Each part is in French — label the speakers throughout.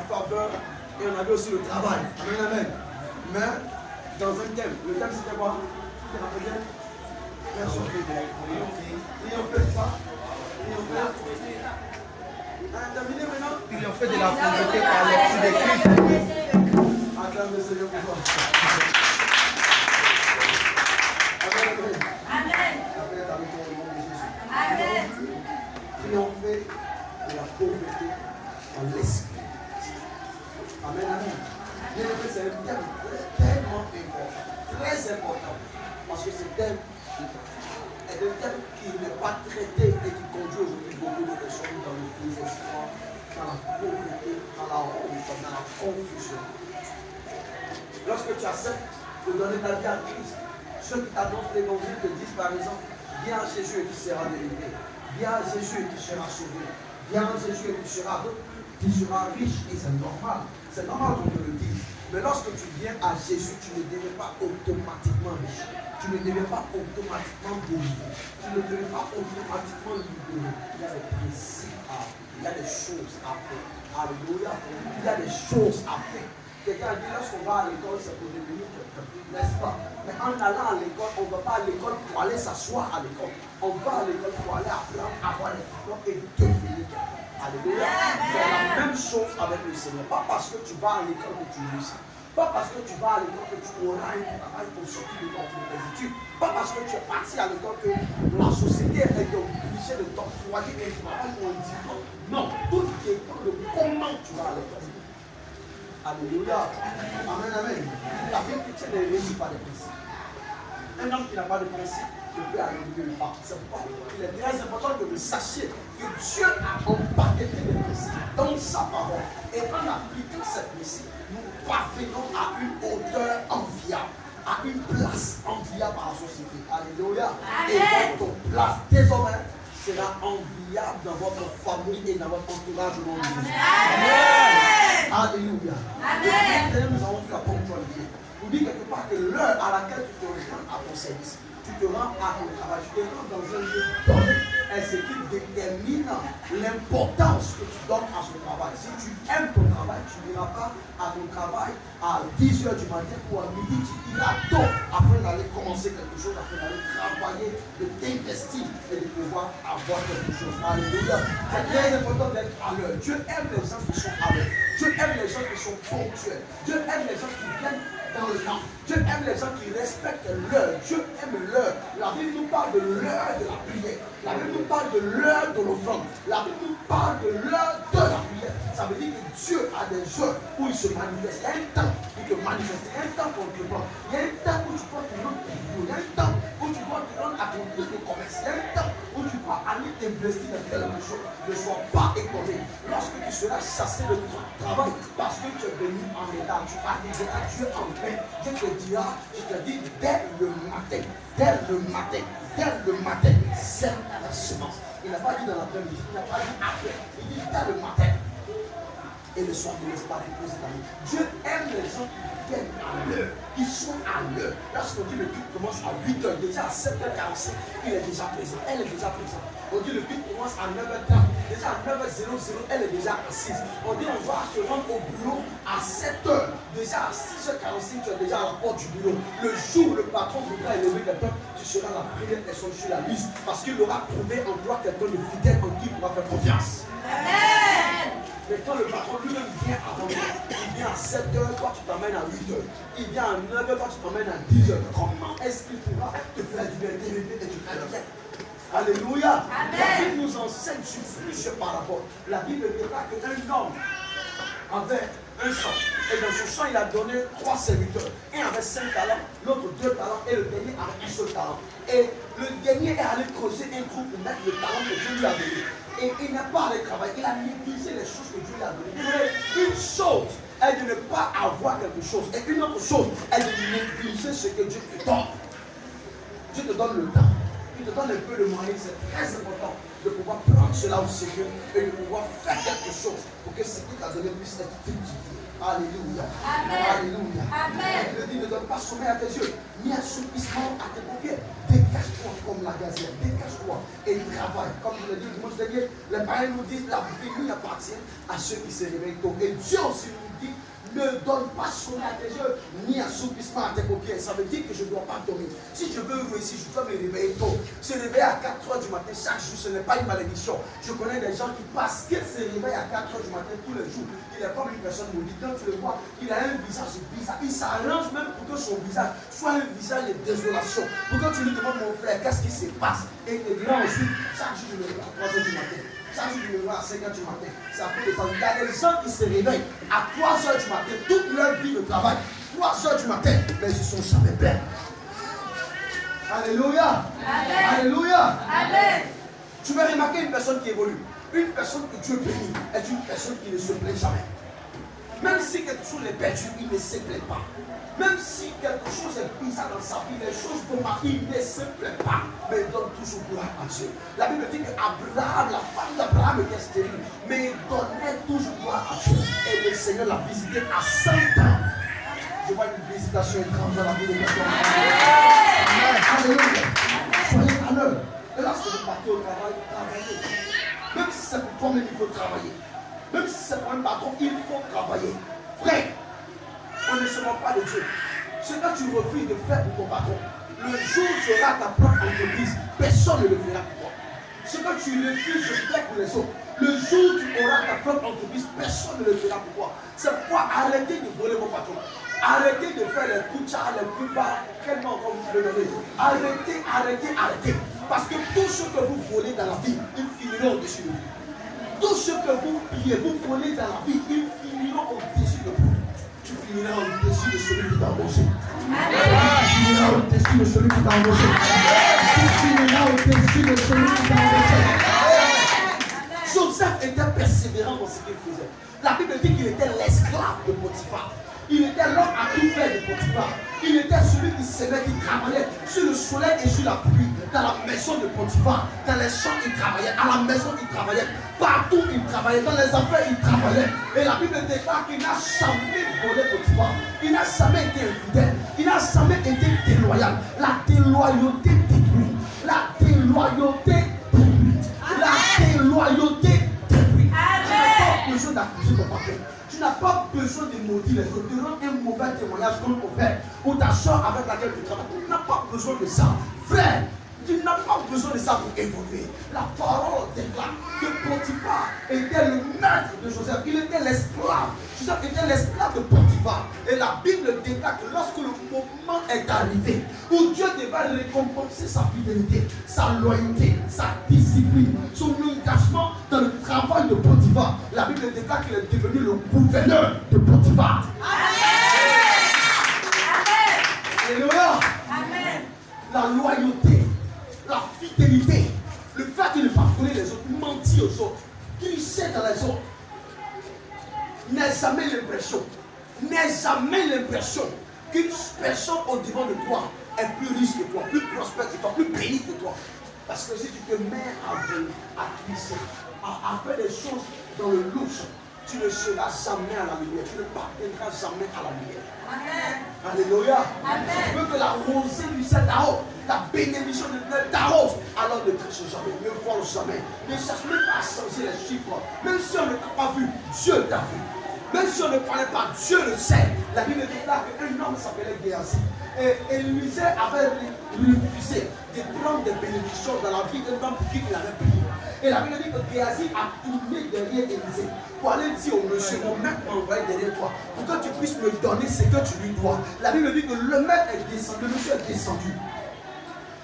Speaker 1: faveur et on avait aussi le travail. Amen, amen. Mais dans un thème, le thème c'était quoi? C'était la première. Merci. Et on fait ça. Terminé maintenant.
Speaker 2: Ils ont fait de la pauvreté par l'esprit de Christ.
Speaker 1: Acclamez le Seigneur pour toi. Amen. Amen. Triompher de la pauvreté en l'esprit. Amen, amen. C'est un thème tellement important, très important, parce que ce thème est un thème qui n'est pas traité et qui conduit aujourd'hui beaucoup de personnes dans le désespoir, dans la pauvreté, dans la honte, dans la confusion. Lorsque tu acceptes de donner ta vie à Christ, ceux qui t'annoncent l'évangile te disent par exemple, viens à Jésus et tu seras délivré, viens à Jésus et tu seras sauvé, viens à Jésus et tu seras riche, et c'est normal qu'on te le dise. Mais lorsque tu viens à Jésus, tu ne deviens pas automatiquement riche. Tu ne deviens pas automatiquement délivré. Tu ne deviens pas automatiquement libéré. Il y a des principes à faire. Il y a des choses à faire. Alléluia. Il y a des choses à faire. Quelqu'un a dit, lorsqu'on va à l'école, c'est pour devenir quelqu'un. N'est-ce pas? Mais en allant à l'école, on ne va pas à l'école pour aller s'asseoir à l'école. On va à l'école pour aller apprendre, avoir les diplômes et devenir quelqu'un. Alléluia. C'est la même chose avec le Seigneur. Pas parce que tu vas à l'école que tu réussis. Pas parce que tu vas à l'école que tu auras un travail pour sortir de tes études. Pas parce que tu es parti à l'école que la société est obligée de t'octroyer un travail ou un diplôme. Non, tout dépend de comment tu vas à l'école. Alléluia. Amen, amen. La vie chrétienne ne réussit pas des principes. Un homme qui n'a pas de principe ne peut aller nulle part. C'est pourquoi il est très important que vous sachiez que Dieu a empaqueté des principes dans sa parole. Et en appliquant ces principes, nous parvenons à une hauteur enviable, à une place enviable par la société. Alléluia. Et votre place désormais sera enviable dans votre famille et dans votre entourage au nom de Jésus. Amen. Alléluia. Amen. Nous avons vu la ponctualité. Vous dites quelque part que l'heure à laquelle tu te rends à ton service, tu te rends à ton travail, tu te rends dans un lieu donné, est ce qui détermine l'importance que tu donnes à ce travail. Si tu aimes ton travail, tu n'iras pas à ton travail à 10h du matin ou à midi, tu iras tôt afin d'aller commencer quelque chose, afin d'aller travailler, de t'investir et de pouvoir avoir quelque chose. Alléluia. C'est très important d'être à l'heure. Dieu aime les gens qui sont à l'heure. Dieu aime les gens qui sont ponctuels. Dieu aime les gens qui viennent dans le temps. Dieu aime les gens qui respectent l'heure. Dieu aime l'heure. La Bible nous parle de l'heure de la prière. La Bible nous parle de l'heure de l'offrande. La Bible nous parle de l'heure de la prière. Ça veut dire que Dieu a des heures où il se manifeste. Il y a un temps où il te manifeste. Il y a un temps qu'on te prend. Il y a un temps où tu dois te rendre au bureau. Il y a un temps où tu dois te rendre à ton lieu de commerce. Il y a un temps où tu dois aller t'investir dans quelque chose. Ne sois pas étonné. Lorsque tu seras chassé de ton travail parce que tu es venu en état, tu arriveras à Dieu en paix. Dieu te dira, je te dis, dès le matin, c'est la semence. Il n'a pas dit dans l'après-midi, il n'a pas dit après, il dit dès le matin. Et le soir, ne laisse pas reposer ta vie. Dieu aime les gens qui viennent à l'heure, qui sont à l'heure. Lorsqu'on dit le culte commence à 8h, déjà à 7h45, il est déjà présent, elle est déjà présente. On dit le culte commence à 9h30, déjà à 9h00, elle est déjà assise. On dit on va se rendre au bureau à 7h, déjà à 6h45, tu es déjà à la porte du bureau. Le jour où le patron voudra élever quelqu'un, tu seras la première personne sur la liste parce qu'il aura trouvé en toi quelqu'un de fidèle en qui il pourra faire confiance. Amen. Mais quand le patron lui-même vient avant toi, il vient à 7h, toi tu t'emmènes à 8h. Il vient à 9h, toi tu t'emmènes à 10h. Comment est-ce qu'il pourra te faire du bien, t'élever et tu fais le bien? Alléluia. Amen. La Bible nous enseigne sur plusieurs paraboles. La Bible dira qu'un homme avait un champ. Et dans son champ, il a donné 3 serviteurs. Un avait 5 talents, l'autre 2 talents et le dernier avait un seul talent. Et le dernier est allé creuser un trou pour mettre le talent que Dieu lui a donné. Et il n'a pas allé travailler, il a négligé les choses que Dieu lui a données. Une chose est de ne pas avoir quelque chose. Et une autre chose est de négliger ce que Dieu te donne. Dieu te donne le temps. Il te donne un peu de moyens. C'est très important de pouvoir prendre cela au sérieux et de pouvoir faire quelque chose pour que ce qu'il t'a donné puisse être fructifié. Alléluia. Amen. Alléluia. Amen. Il dit, ne donne pas sommeil à tes yeux, ni assoupissement à tes paupières. Dégage dégage-toi comme la gazelle, dégage-toi et travaille. Comme je l'ai dit dimanche dernier, les parents nous disent la vie appartient à ceux qui se réveillent tôt. Et Dieu aussi nous dit, ne donne pas sommeil à tes yeux, ni assoupissement à tes paupières. Ça veut dire que je ne dois pas dormir. Si je veux réussir, je dois me réveiller tôt. Se réveiller à 4 h du matin chaque jour, ce n'est pas une malédiction. Je connais des gens qui, parce qu'ils se réveillent à 4 h du matin tous les jours, il est comme une personne maudite. Quand tu le vois, il a un visage bizarre. Il s'arrange même pour que son visage soit un visage de désolation. Pour que tu lui demandes, mon frère, qu'est-ce qui se passe? Et il te dira ensuite, chaque jour, je me réveille à 3 h du matin. Chaque jour, je me réveille à 5 h du matin. Ça peut dépendre. Il y a des gens qui se réveillent à 3 h du matin, toute leur vie de travail, 3 h du matin, mais ils ne sont jamais pleins. Alléluia. Amen. Alléluia. Amen. Tu vas remarquer une personne qui évolue. Une personne que Dieu bénit est une personne qui ne se plaint jamais. Même si quelque chose est perdu, il ne se plaint pas. Même si quelque chose est bizarre dans sa vie, les choses vont mal, il ne se plaint pas. Mais il donne toujours gloire à Dieu. La Bible dit qu'Abraham, la femme d'Abraham était stérile, mais il donnait toujours gloire à Dieu. Et le Seigneur l'a visité à 100 ans. Je vois une visitation étrange dans la vie de quelqu'un. Alléluia. Soyez à l'heure. Et lorsque vous partez au travail, travaillez. Même si c'est pour toi-même, il faut travailler. Même si c'est pour un patron, il faut travailler. Frère, on ne se moque pas de Dieu. Ce que tu refuses de faire pour ton patron, le jour où tu auras ta propre entreprise, personne ne le fera pour toi. Ce que tu refuses de faire pour les autres, le jour où tu auras ta propre entreprise, personne ne le fera pour toi. C'est pourquoi arrêtez de voler vos patrons. Arrêtez de faire les couchas, les plus bas, tellement comme vous le donnez. Arrêtez, arrêtez, arrêtez. Parce que tout ce que vous volez dans la vie, ils finiront au-dessus de vous. Tout ce que vous pillez, vous volez dans la vie, ils finiront au-dessus de vous. Tu finiras au-dessus de celui qui t'a embauché. Tu finiras au-dessus de celui qui t'a embauché. Tu finiras au-dessus de celui qui t'a embauché. Joseph était persévérant dans ce qu'il faisait. La Bible dit qu'il était l'esclave de Potiphar. Il était l'homme à tout faire de Potiphar. Il était celui qui s'aimait, qui travaillait sur le soleil et sur la pluie. Dans la maison de Potiphar, dans les champs, il travaillait. À la maison, il travaillait. Partout, il travaillait. Dans les affaires, il travaillait. Et la Bible déclare qu'il n'a jamais volé Potiphar. Il n'a jamais été infidèle. Il n'a jamais été déloyal. La déloyauté détruit. La déloyauté détruit. La déloyauté détruit. Tu n'as pas besoin d'accuser ton papa. Tu n'as pas besoin de maudire les autres, de rendre un mauvais témoignage comme ton père ou ta soeur avec laquelle tu travailles. Tu n'as pas besoin de ça. Frère, tu n'as pas besoin de ça pour évoluer. La parole déclare que Potiphar était le maître de Joseph. Il était l'esclave. Joseph était l'esclave de Potiphar. Et la Bible déclare que lorsque le moment est arrivé, où Dieu devait récompenser sa fidélité, sa loyauté, sa discipline, son engagement dans le travail de Potiphar, la Bible déclare qu'il est devenu le gouverneur de Potiphar. Amen. Alléluia. Amen. La loyauté, la fidélité, le fait de ne pas voler les autres, mentir aux autres, glisser dans les autres, n'aie jamais l'impression qu'une personne au devant de toi est plus riche que toi, plus prospère que toi, plus bénie que toi. Parce que si tu te mets à glisser, à faire des choses dans le louche, tu ne seras jamais à la lumière, tu ne parviendras jamais à la lumière. Amen. Alléluia. Amen. Tu veux que la rosée du ciel t'arrose, la bénédiction de Dieu t'arrose, alors ne triche jamais, ne vole jamais, ne cherche même pas à changer les chiffres. Même si on ne t'a pas vu, Dieu t'a vu. Même si on ne parlait pas, Dieu le sait. La Bible déclare qu'un homme s'appelait Géasi. Et Élisée avait refusé de prendre des bénédictions dans la vie d'un homme pour qui il avait prié. Et la Bible dit que Géasi a tourné derrière Élisée pour aller dire au monsieur, mon maître m'a envoyé derrière toi pour que tu puisses me donner ce que tu lui dois. La Bible dit que le maître est descendu, le monsieur est descendu.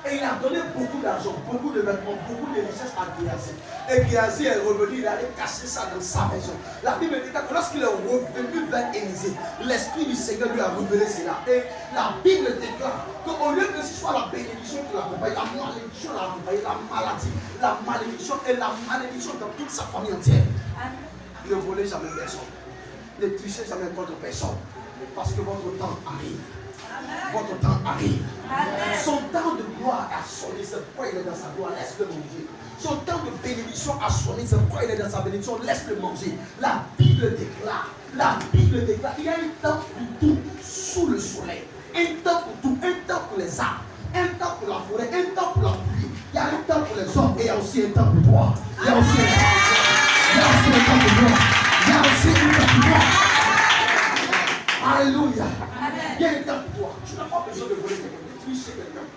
Speaker 1: Et il a donné beaucoup d'argent, beaucoup de vêtements, beaucoup de richesses à Géasi. Et Géasi est revenu, il allait cacher ça dans sa maison. La Bible dit que lorsqu'il est revenu vers Élisée, l'Esprit du Seigneur lui a révélé cela. Et la Bible déclare qu'au lieu que ce soit la bénédiction qui l'accompagne, la malédiction l'accompagne, la malédiction et la malédiction dans toute sa famille entière. Ne volez jamais personne. Ne trichez jamais contre personne. Parce que votre temps arrive. Votre temps arrive. Amen. Son temps de gloire a sonné, c'est pourquoi il est dans sa gloire, laisse-le manger. Son temps de bénédiction a sonné, c'est pourquoi il est dans sa bénédiction, laisse-le manger. La Bible déclare, il y a un temps pour tout sous le soleil. Un temps pour tout, un temps pour les arbres, un temps pour la forêt, un temps pour aussi un temps pour toi. Il y a aussi un temps pour toi. Il y a aussi un temps pour toi. Il y a aussi un temps pour toi. Alléluia. Il y a un temps pour toi. Tu n'as pas besoin de voler quelqu'un, de tricher quelqu'un.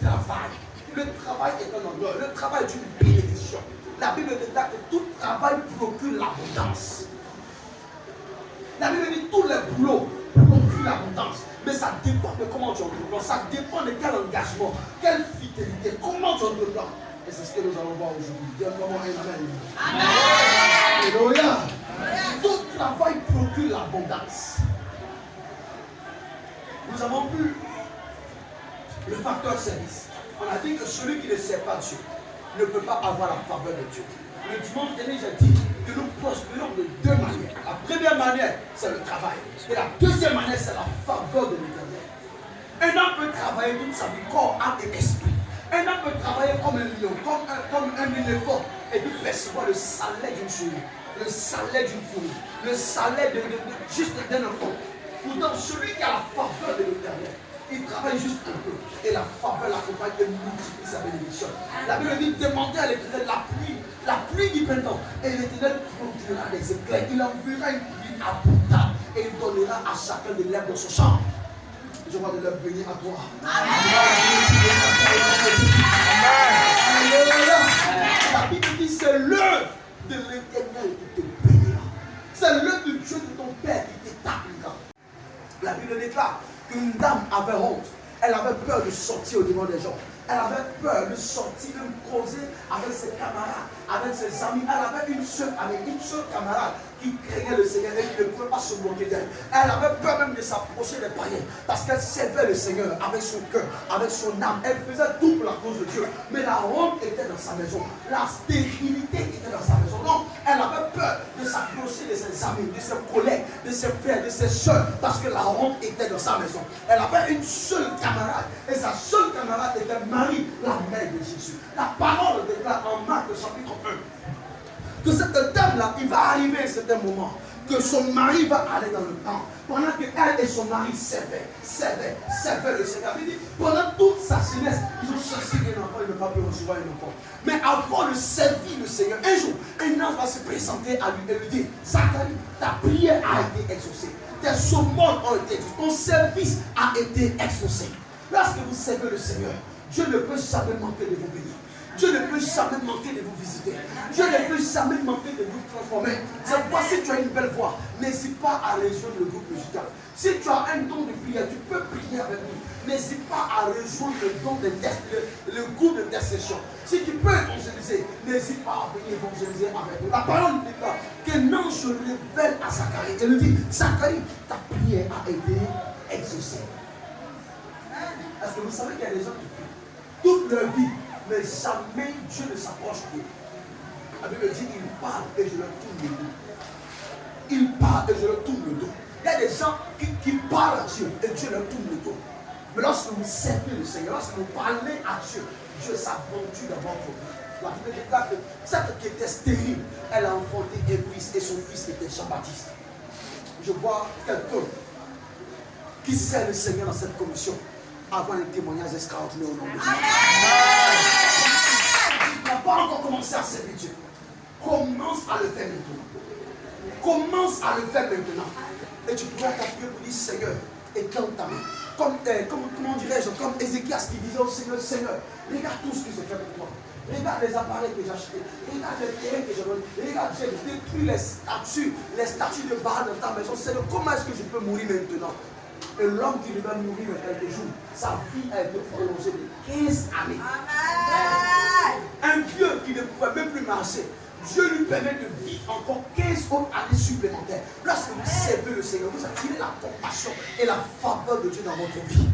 Speaker 1: Travail. Le travail est un endroit. Le travail est une bénédiction. La Bible déclare que tout travail procure l'abondance. La Bible dit que tous les boulots procurent l'abondance. Mais ça dépend de comment tu entreprends. Ça dépend de quel engagement, quelle fidélité, comment tu entreprends. Et c'est ce que nous allons voir aujourd'hui. Dis un amen. Amen. Alléluia. Tout travail procure l'abondance. Nous avons vu le facteur service. On a dit que celui qui ne sert pas Dieu ne peut pas avoir la faveur de Dieu. Le dimanche dernier, j'ai dit que nous prospérons de deux manières. La première manière, c'est le travail. Et la deuxième manière, c'est la faveur de l'Éternel. Un homme peut travailler toute sa vie, corps, âme et esprit. Un homme peut travailler comme un lion, comme un éléphant, et puis percevoir le salaire d'une souris, le salaire d'une fourmi, le salaire juste d'un enfant. Pourtant, celui qui a la faveur de l'Éternel, il travaille juste un peu. Et la faveur l'accompagne et multiplie sa bénédiction. La Bible dit, demandez à l'Éternel la pluie du printemps. Et l'Éternel produira des éclairs. Il enverra une pluie abondante. Et il donnera à chacun de l'herbe dans son champ. Je vois de l'herbe venir à toi. Amen. La Bible dit, c'est l'œuvre de l'Éternel qui te bénira. C'est l'œuvre de Dieu de ton Père qui t'établira. La Bible déclare qu'une dame avait honte. Elle avait peur de sortir au devant des gens. Elle avait peur de sortir, de causer avec ses camarades, avec ses amis. Elle avait une seule camarade qui craignait le Seigneur et qui ne pouvait pas se moquer d'elle. Elle avait peur même de s'approcher des païens parce qu'elle servait le Seigneur avec son cœur, avec son âme. Elle faisait tout pour la cause de Dieu. Mais la honte était dans sa maison. La stérilité était dans sa maison. Donc, elle avait peur de s'approcher de ses amis, de ses collègues, de ses frères, de ses soeurs parce que la honte était dans sa maison. Elle avait une seule camarade et sa seule camarade était Marie, la mère de Jésus. La parole déclare en Marc chapitre 1 que cette dame-là, il va arriver à un certain moment que son mari va aller dans le camp pendant qu'elle et son mari servaient le Seigneur. Il dit, pendant toute sa jeunesse, ils ont cherché un enfant, ils n'ont pas pu recevoir un enfant. Mais avant de servir le Seigneur, un jour, un ange va se présenter à lui et lui dire, Zacharie, ta prière a été exaucée, tes saumons ont été exaucés, ton service a été exaucé. Lorsque vous servez le Seigneur, Dieu ne peut jamais manquer de vous bénir. Dieu ne peut jamais manquer de vous visiter. Dieu ne peut jamais manquer de vous transformer. C'est pourquoi si tu as une belle voix, n'hésite pas à rejoindre le groupe musical. Si tu as un don de prière, tu peux prier avec nous. N'hésite pas à rejoindre le groupe d'intercession. Si tu peux évangéliser, n'hésite pas à venir évangéliser avec nous. La parole dit qu'un ange se révèle à Zacharie et lui dit, Zacharie, ta prière a été exaucée. Est-ce que vous savez qu'il y a des gens qui prient toute leur vie, mais jamais Dieu ne s'approche d'eux? La Bible dit, il parle et je leur tourne le dos. Il parle et je leur tourne le dos. Il y a des gens qui parlent à Dieu et Dieu leur tourne le dos. Mais lorsque vous servez le Seigneur, lorsque vous parlez à Dieu, Dieu s'aventure dans votre vie. La Bible déclare que celle qui était stérile, elle a enfanté un fils et son fils était Jean-Baptiste. Je vois quelqu'un qui sert le Seigneur dans cette commission. Avoir un témoignage extraordinaire au nom de Jésus. Tu n'as pas encore commencé à servir Dieu. Commence à le faire maintenant. Commence à le faire maintenant. Et tu pourras t'appuyer pour dire, Seigneur, étends ta main. Comment dirais-je, comme Ézéchias qui disait au Seigneur, Seigneur, regarde tout ce que j'ai fait pour toi. Regarde les appareils que j'ai achetés. Regarde les terrains que j'ai donnés. Regarde, j'ai détruit les statues de Baal dans ta maison. Seigneur, comment est-ce que je peux mourir maintenant? Et l'homme qui devait mourir dans quelques jours, sa vie a été prolongée de 15 années. Amen. Un vieux qui ne pouvait même plus marcher, Dieu lui permet de vivre encore 15 autres années supplémentaires. Lorsque vous servez le Seigneur, vous attirez la compassion et la faveur de Dieu dans votre vie.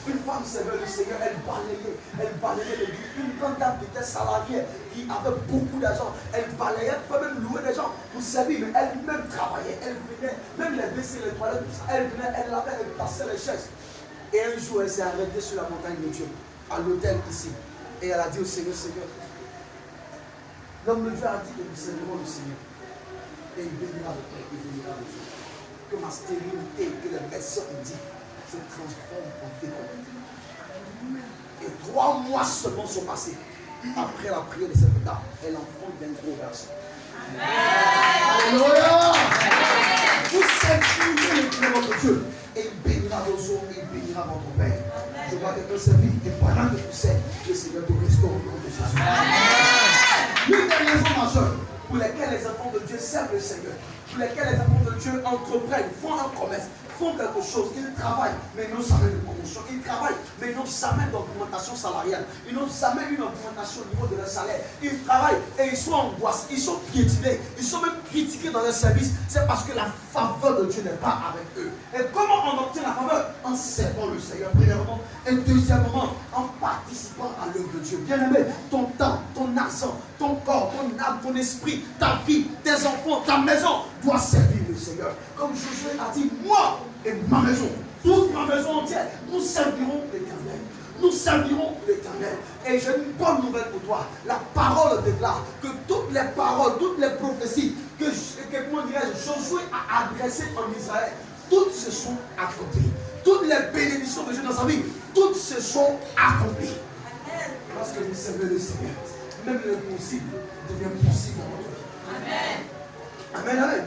Speaker 1: Une femme servait le Seigneur, elle balayait les vies. Une grande dame qui était salariée, qui avait beaucoup d'argent, elle balayait, elle pouvait même louer des gens pour servir, mais elle-même travaillait, elle venait, même les WC, les toilettes, tout ça, elle venait, elle lavait, elle passait les chaises. Et un jour, elle s'est arrêtée sur la montagne de Dieu, à l'hôtel ici. Et elle a dit au Seigneur, Seigneur, l'homme de Dieu a dit que nous servirons le Seigneur. Et il bénira le Père, il bénira le Dieu. Que ma stérilité, que les médecins ont dit, se transforme en fécondité. Et 3 mois seulement sont passés. Après la prière de cette dame, elle enfante d'un gros garçon. Alléluia. Vous servirez le Dieu votre Dieu. Et il bénira vos eaux, et il bénira votre père. Je vois quelqu'un servir, et pendant que tu sais, le Seigneur te restaure au nom de Jésus. L'une des raisons majeures pour lesquelles les enfants de Dieu servent le Seigneur, pour lesquelles les enfants de Dieu entreprennent, font un commerce, font quelque chose, ils travaillent, mais ils n'ont jamais de promotion. Ils travaillent, mais ils n'ont jamais d'augmentation salariale. Ils n'ont jamais une augmentation au niveau de leur salaire. Ils travaillent et ils sont angoissés, ils sont piétinés, ils sont même critiqués dans leur service. C'est parce que la faveur de Dieu n'est pas avec eux. Et comment on obtient la faveur? En servant le Seigneur, premièrement. Et deuxièmement, en participant à l'œuvre de Dieu. Bien-aimé, ton temps, ton argent, ton corps, ton âme, ton esprit, ta vie, tes enfants, ta maison doit servir le Seigneur. Comme Josué a dit, moi et ma maison, toute ma maison entière, nous servirons l'Éternel. Nous servirons l'Éternel. Et j'ai une bonne nouvelle pour toi. La parole déclare que toutes les paroles, toutes les prophéties que Josué a adressées en Israël, toutes se sont accomplies. Toutes les bénédictions de Dieu dans sa vie, toutes se sont accomplies. Lorsque vous servez le Seigneur, même l'impossible devient possible dans votre vie. Amen. Amen, amen.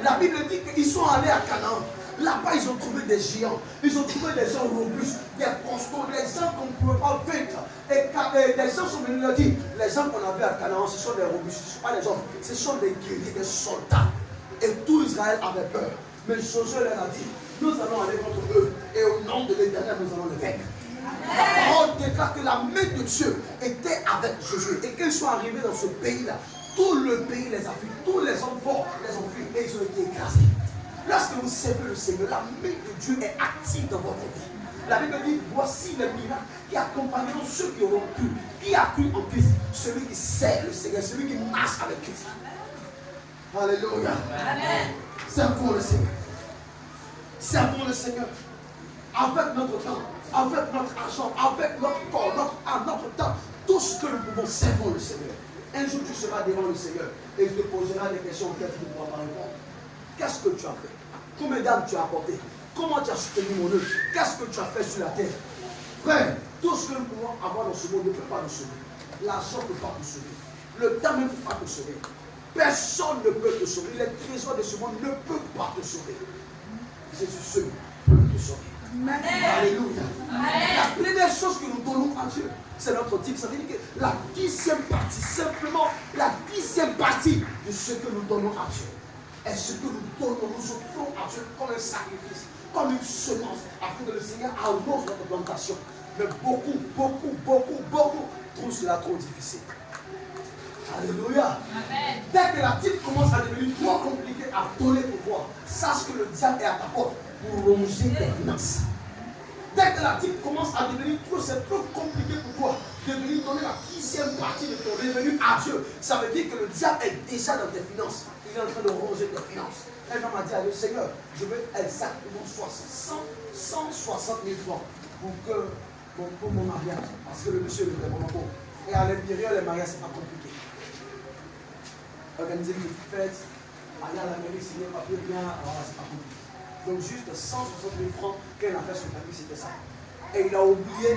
Speaker 1: La Bible dit qu'ils sont allés à Canaan. Là-bas, ils ont trouvé des géants. Ils ont trouvé des gens robustes, des costauds, des gens qu'on ne pouvait pas vaincre. Et des gens sont venus leur dire, les gens qu'on avait à Canaan, ce sont des robustes, ce ne sont pas des hommes, ce sont des guerriers, des soldats. Et tout Israël avait peur. Mais Josué leur a dit, nous allons aller contre eux. Et au nom de l'Éternel, nous allons les vaincre. La parole déclare que la main de Dieu était avec Josué. Et qu'ils sont arrivés dans ce pays-là, tout le pays les a fui. Tous les hommes forts les ont fui et ils ont été écrasés. Lorsque vous servez le Seigneur, la main de Dieu est active dans votre vie. La Bible dit, voici les miracles qui accompagneront ceux qui auront cru. Qui a cru en Christ? Celui qui sert le Seigneur, celui qui marche avec Christ. Alléluia. Amen. Servons le Seigneur. Servons le Seigneur. Avec notre temps, avec notre argent, avec notre corps, notre âme, notre temps, tout ce que nous pouvons, servons le Seigneur. Un jour tu seras devant le Seigneur et il te posera des questions auxquelles tu ne pourras pas répondre. Qu'est-ce que tu as fait? Combien d'âmes tu as apporté? Comment tu as soutenu mon œuvre? Qu'est-ce que tu as fait sur la terre? Frère, tout ce que nous pouvons avoir dans ce monde ne peut pas nous sauver. L'argent ne peut pas nous sauver. Le temps ne peut pas te sauver. Personne ne peut te sauver. Les trésors de ce monde ne peuvent pas te sauver. Jésus seul peut te sauver. Amen. Alléluia. Amen. La première chose que nous donnons à Dieu, c'est notre type. Ça veut dire que la 10e partie, simplement la 10e partie de ce que nous donnons à Dieu. Et ce que nous donnons, nous offrons à Dieu comme un sacrifice, comme une semence, afin que le Seigneur arrose notre plantation. Mais beaucoup trouvent cela trop difficile. Alléluia. Amen. Dès que la type commence à devenir trop compliquée à donner pour toi, sache que le diable est à ta porte pour ronger tes finances. Dès que la type commence à devenir c'est trop compliqué pour toi de venir donner la 10e partie de ton revenu à Dieu, ça veut dire que le diable est déjà dans tes finances. Il est en train de ronger tes finances. Un homme m'a dit à Dieu, Seigneur, je veux exactement 160 000 francs pour mon mariage. Parce que le monsieur est vraiment bon. Et à l'intérieur, les mariages, c'est pas compliqué. Organiser une fête, aller à la mairie, signer un papier, bien, alors là, c'est pas compliqué. Donc juste 160 000 francs, quand il a fait son papier, c'était ça. Et il a oublié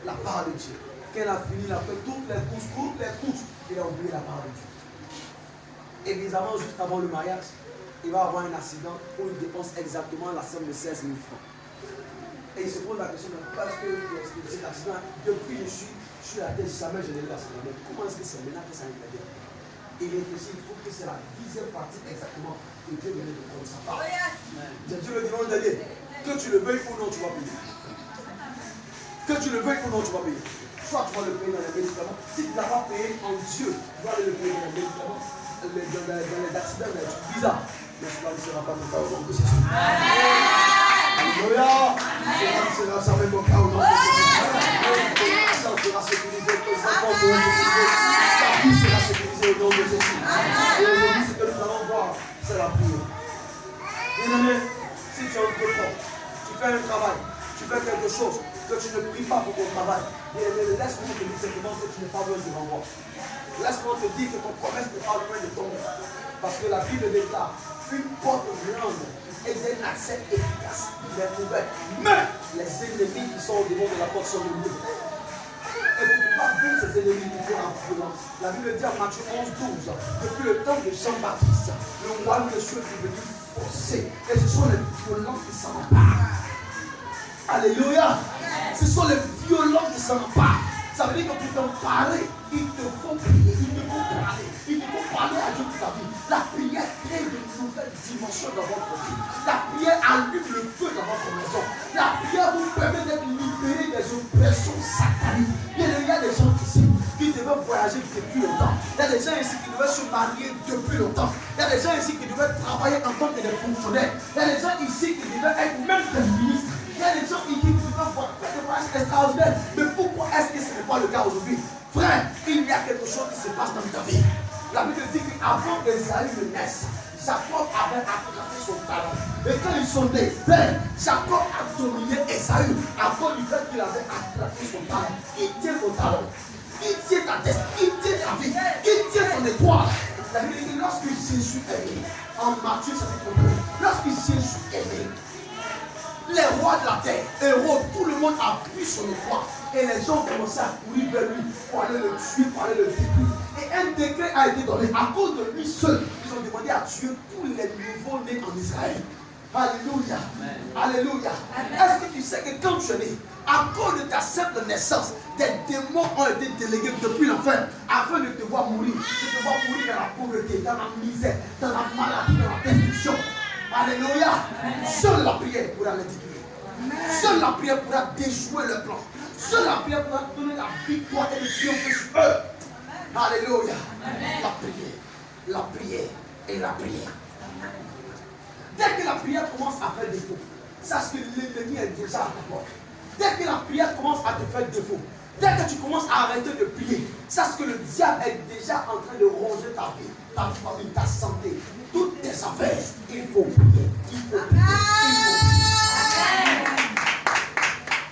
Speaker 1: la part de Dieu. Quand il a fini, il a fait toutes les courses, il a oublié la part de Dieu. Et bizarrement, juste avant le mariage, il va avoir un accident où il dépense exactement la somme de 16 000 francs. Et il se pose la question, parce que cet accident, depuis que je suis sur la tête, jamais je n'ai eu l'accident. Mais comment est-ce que c'est maintenant que ça intervient? Il réfléchit, il faut que c'est la 10e partie exactement que Dieu venait de prendre sa part. Dieu le dimanche dernier, que tu le veuilles ou non, tu vas payer. Que tu le veuilles ou non, tu vas payer. Soit tu vas le payer dans les médicaments. Si tu ne l'as pas payé en Dieu, tu vas aller le payer dans les médicaments, dans les accidents, dans les trucs bizarres. Mais cela ne sera pas ton cas au nom de Jésus. Alléluia. Cela sera même mon cas au nom de Jésus. Ça sera sécurisé, tes enfants seront sécurisés, ta vie sera sécurisée au nom de Jésus. Et aujourd'hui, ce que nous allons voir, c'est la prière. Bien-aimé, si tu entreprends, tu fais un travail, tu fais quelque chose, que tu ne pries pas pour ton travail, bien-aimé, laisse-moi te dire simplement que tu n'es pas loin devant moi. Laisse-moi te dire que ton commerce n'est pas loin de tomber. Parce que la Bible déclare une porte grande et d'un accès efficace. Il est ouvert. Mais les ennemis qui sont au devant de la porte sont venus. Et pour pouvoir vaincre ces tes ennemis qui font la violence. La Bible dit en Matthieu 11, 12, depuis le temps de Jean-Baptiste, le royaume de Dieu est devenu forcé. Et ce sont les violents qui s'en emparent. Alléluia. Ce sont les violents qui s'en emparent. Ça veut dire que pour t'emparer, il te faut prier, il te faut parler. Il te faut parler à Dieu pour ta vie. La prière crée de nouvelles dimensions dans votre vie. La prière allume le feu dans votre maison. La prière vous permet d'être libéré des oppressions sataniques. Il y a des gens ici qui devaient voyager depuis longtemps. Il y a des gens ici qui devaient se marier depuis longtemps. Il y a des gens ici qui devaient travailler en tant que des fonctionnaires. Il y a des gens ici qui devaient être même des ministres. Il y a des gens qui devaient faire des voyages extraordinaires. Mais pourquoi est-ce que ce n'est pas le cas aujourd'hui? Frère, il y a quelque chose qui se passe dans ta vie. La Bible dit qu'avant qu'Esaü ne naisse, Jacob avait attrapé son talent. Et quand ils sont nés, Jacob a dominé Esaü à cause du fait qu'il avait attrapé son talent. Il tient ton talent. Il tient ta tête. Il tient ta vie. Il tient ton étoile. La Bible dit que lorsque Jésus est né, en Matthieu chapitre 2, lorsque Jésus est né, les rois de la terre, héros, tout le monde a vu son étoile. Et les gens commençaient à courir vers lui pour aller le tuer, pour aller le détruire. Et un décret a été donné. À cause de lui seul, ils ont demandé à tuer tous les nouveaux-nés en Israël. Alléluia. Alléluia. Est-ce que tu sais que quand tu es né, à cause de ta simple naissance, des démons ont été délégués depuis l'enfer afin de te voir mourir. De te voir mourir dans la pauvreté, dans la misère, dans la maladie, dans la destruction. Alléluia. Seule la prière pourra les détruire. Seule la prière pourra déjouer le plan. Seule la prière pourra donner la victoire et le triomphe sur eux. Alléluia. La prière, la prière et la prière. Dès que la prière commence à faire défaut, sache que l'ennemi est déjà à ta porte. Dès que la prière commence à te faire défaut, dès que tu commences à arrêter de prier, sache que le diable est déjà en train de ronger ta vie, ta famille, ta santé, toutes tes affaires. Il faut prier. Il faut prier.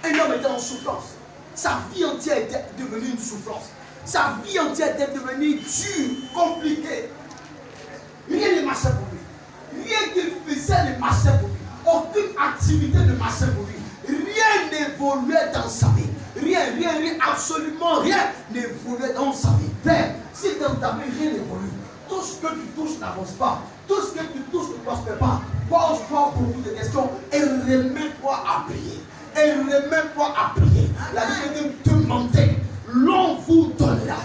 Speaker 1: Un homme était en souffrance. Sa vie entière était devenue une souffrance. Sa vie entière était devenue dure, compliquée. Rien ne marchait pour lui. Rien qu'il faisait ne marchait pour lui. Aucune activité ne marchait pour lui. Rien n'évoluait dans sa vie. Rien, absolument rien n'évoluait dans sa vie. Père, si dans ta vie rien n'évolue, tout ce que tu touches n'avance pas. Tout ce que tu touches ne prospère pas. Pose-toi beaucoup de questions et remets-toi à prier. Et remets-toi à prier. La Bible dit demandez, l'on vous donnera.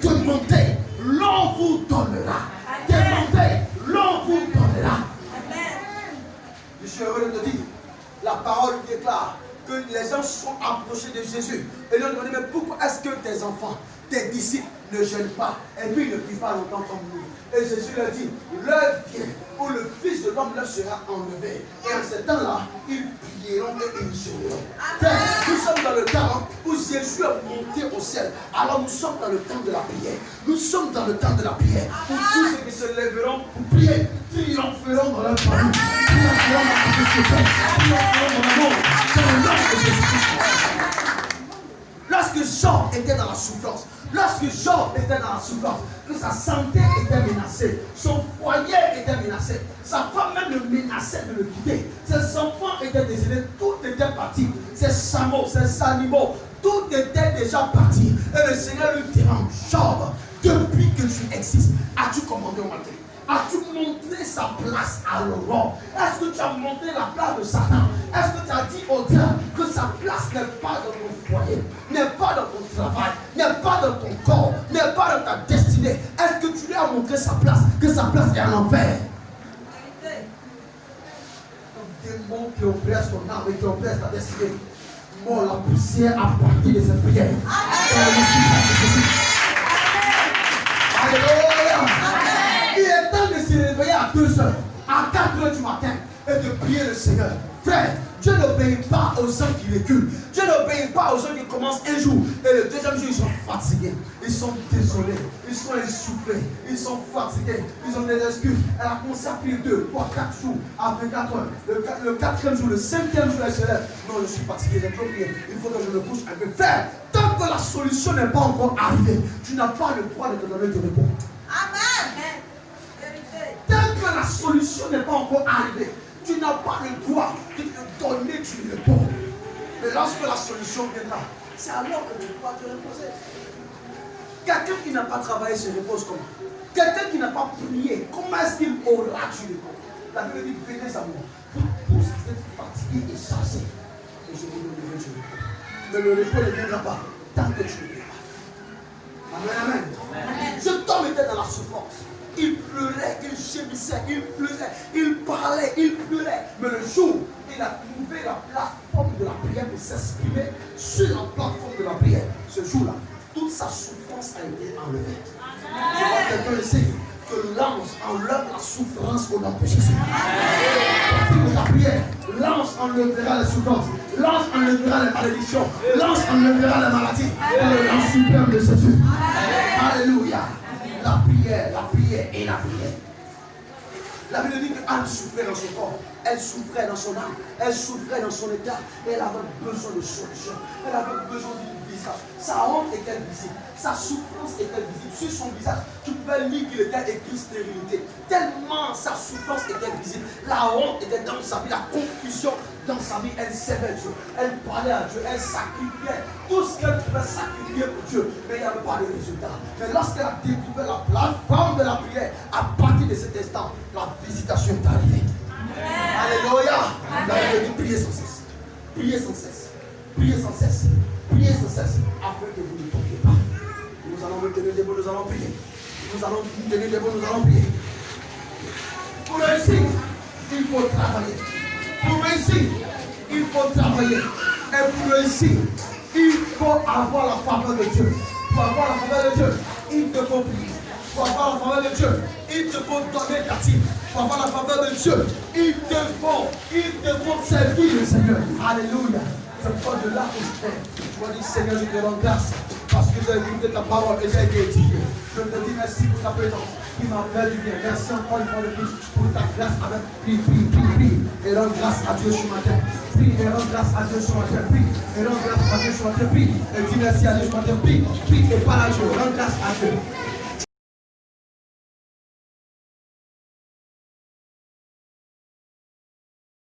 Speaker 1: Demandez, l'on vous donnera. Demandez, l'on vous donnera. Je suis heureux de te dire, la parole déclare que les gens sont approchés de Jésus. Et ils ont demandé, mais pourquoi est-ce que tes enfants, tes disciples ne jeûnent pas? Et puis ils ne prient pas longtemps comme nous. Et Jésus leur dit, l'heure vient où le Fils de l'homme leur sera enlevé. Et en ce temps-là, ils prieront et ils jeûneront. Nous sommes dans le temps où Jésus est monté au ciel. Alors nous sommes dans le temps de la prière. Nous sommes dans le temps de la prière. Pour tous ceux qui se lèveront pour prier, triompheront dans leur famille, triompheront dans la société, triompheront dans le monde. Dans le nom de Jésus-Christ. Lorsque Jean était dans la souffrance, que sa santé était menacée, son foyer était menacé, sa femme même le menaçait de le quitter, ses enfants étaient décédés, tout était parti, ses chameaux, ses animaux, tout était déjà parti. Et le Seigneur lui dira, Job, depuis que tu existes, as-tu commandé au matin? As-tu montré sa place à l'aurore? Est-ce que tu as montré la place de Satan? Est-ce que tu as dit au diable que sa place n'est pas dans ton foyer, n'est pas dans ton travail, n'est pas dans ton corps, n'est pas dans ta destinée? Est-ce que tu lui as montré sa place, que sa place est en enfer? Les démons qui oppressent ton âme et qui oppressent ta destinée, mort la poussière à partir de cette prière. Alléluia. Il est temps de se réveiller à 2 heures, à 4 heures du matin et de prier le Seigneur. Frère, Dieu n'obéit pas aux gens qui reculent. Dieu n'obéit pas aux gens qui commencent un jour et le deuxième jour ils sont fatigués, ils sont désolés, ils sont essoufflés, ils sont fatigués, ils ont des excuses. Elle a commencé à prier 2, 3, 4 jours, à 24 heures. Le 4e jour, le 5e jour, elle se lève. Non, je suis fatigué, j'ai trop prié. Il faut que je me couche un peu. Frère, tant que la solution n'est pas encore arrivée, tu n'as pas le droit de te donner du repos. Amen. Tant que la solution n'est pas encore arrivée, tu n'as pas le droit de te donner du repos. Mais lorsque la solution viendra, c'est alors que tu dois te reposer. Quelqu'un qui n'a pas travaillé se repose comment? Quelqu'un qui n'a pas prié, comment est-ce qu'il aura du repos? La Bible dit, venez à moi. Vous tous êtes fatigués et chargés. Et je vous donnerai du repos. Mais le repos ne viendra pas tant que tu ne pries pas. Amen, amen. Cet homme était dans la souffrance. Il pleurait, il gémissait, il pleurait, il parlait, il pleurait. Mais le jour où il a trouvé la plateforme de la prière pour s'exprimer sur la plateforme de la prière, ce jour-là, toute sa souffrance a été enlevée. Je vois quelqu'un ici que l'ange enlève la souffrance au nom de Jésus. Pour la prière, l'ange enlèvera les souffrances, l'ange enlèvera les malédictions, l'ange enlèvera les maladies. Dans le nom suprême de Jésus. Alléluia. La prière et la prière. La Bible dit qu'Anne souffrait dans son corps, elle souffrait dans son âme, elle souffrait dans son état, et elle avait besoin de solution, elle avait besoin d'une visage. Sa honte était visible, sa souffrance était visible. Sur son visage, tu pouvais lire qu'il était écrit stérilité. Tellement sa souffrance était visible, la honte était dans sa vie, la confusion dans sa vie. Elle servait Dieu, elle parlait à Dieu, elle sacrifiait tout ce qu'elle pouvait sacrifier pour Dieu, mais il n'y avait pas de résultat. Mais lorsqu'elle a découvert la plateforme de la prière, à partir de cet instant, la visitation est arrivée. Alléluia. La Bible dit priez sans cesse, priez sans cesse, priez sans cesse, priez sans cesse, afin que vous ne tombiez pas. Nous allons vous tenir debout, nous allons prier. Nous allons vous tenir debout, nous allons prier. Pour réussir, il faut travailler. Pour réussir, il faut travailler. Et pour réussir, il faut avoir la faveur de Dieu. Pour avoir la faveur de Dieu, il te faut prier. Pour avoir la faveur de Dieu, il te faut donner ta team. Pour avoir la faveur de Dieu, il te faut servir le Seigneur. Alléluia. C'est pas de là où je suis. Je dis Seigneur, je te rends grâce parce que j'ai écouté ta parole et j'ai été édifié. Je te dis merci pour ta présence qui m'a fait du bien. Merci encore une fois de plus pour ta grâce avec prie. Et rends grâce à Dieu ce matin. Prie et rends grâce à Dieu ce matin. Prie et rends grâce à Dieu ce matin. Prie et dis merci à Dieu ce matin. Prie et parle à Dieu. Rends grâce à Dieu.